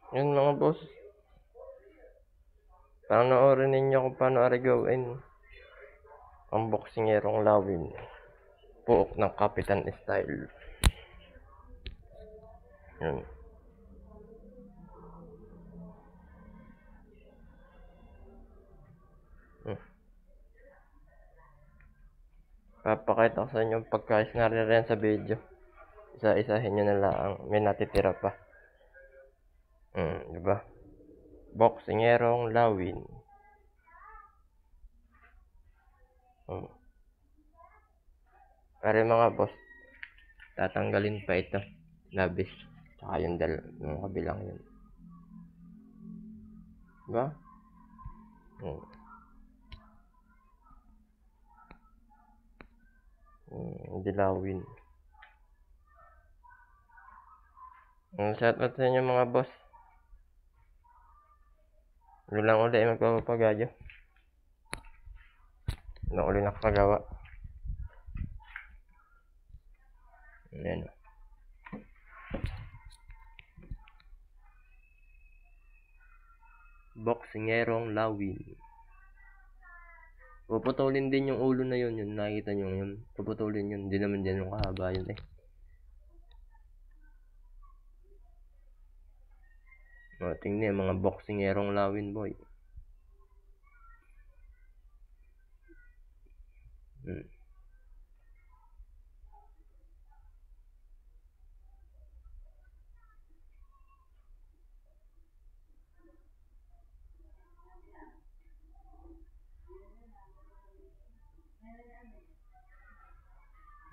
Yun mga boss. Panoorin ninyo kung paano gawin ang boksingerong lawin. Puok ng Kapitan style. Yun. Papakita ko sa inyo pagkais nga rin sa video. Isa-isahin nyo na lang. May natitira pa. Diba? Boksingerong lawin. Pero mga boss, tatanggalin pa ito. Labis. Tsaka yung kabilang yun. Diba? Dilawin. Shoutout sa inyo mga boss. Ano lang uli magpapagayo. Ano uli nakakagawa. Ayan. Boksingerong lawin. Puputulin din yung ulo na yun. Yun nakikita nyo yun. Puputulin yun. Hindi naman dyan yung kahaba yun eh. Tingnan yung mga boksingerong lawin boy.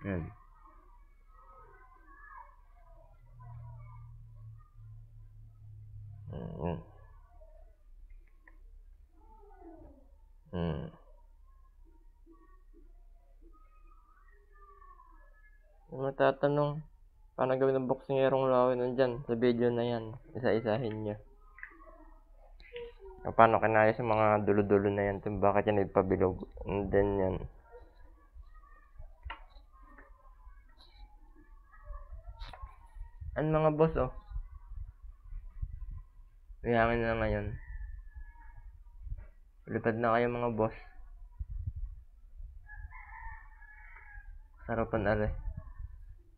Yan. Matatanong, paano gawin ng boksingerong lawin nandyan sa video na yan. Isa-isahin nyo. Paano kinaya sa mga dulo-dulo na yan. Bakit yan nagpabilog. And then yan. Ano mga boss oh. Mayangin na ngayon. Lipad na kayo mga boss. Sarapan are.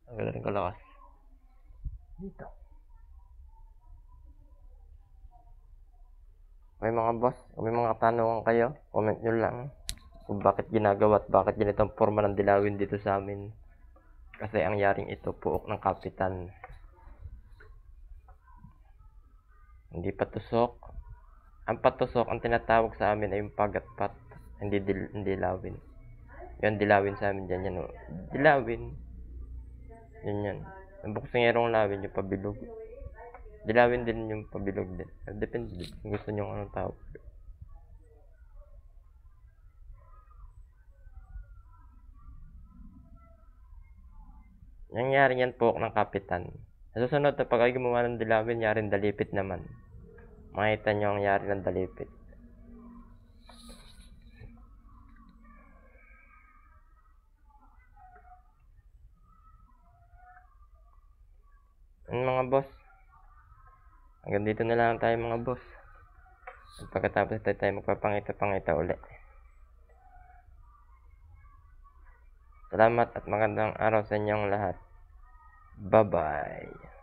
Ang ganda rin kalakas. Dito. May mga boss, may mga katanungan kayo, comment nyo lang kung bakit ginagawa at bakit ganitong forma ng dilawin dito sa amin. Kasi ang yaring ito, puok ng kapitan. Hindi patusok. Ang patusok, ang tinatawag sa amin ay yung pagatpat, hindi dilawin. Yan, dilawin sa amin dyan, yan o. Dilawin. Yan. Ang boksingerong lawin, yung pabilog. Dilawin din yung pabilog din. Depende din kung gusto nyo anong tawag. Nangyari yan po ng kapitan. Sa susunod na pag ay gumawa ng dilawin, yarin dalipit naman. Makita nyo ang yari ng dalipit. Mga boss, hanggang dito na lang tayo mga boss. At pagkatapos tayo magpapangita-pangita ulit. Salamat at magandang araw sa inyong lahat. Bye-bye.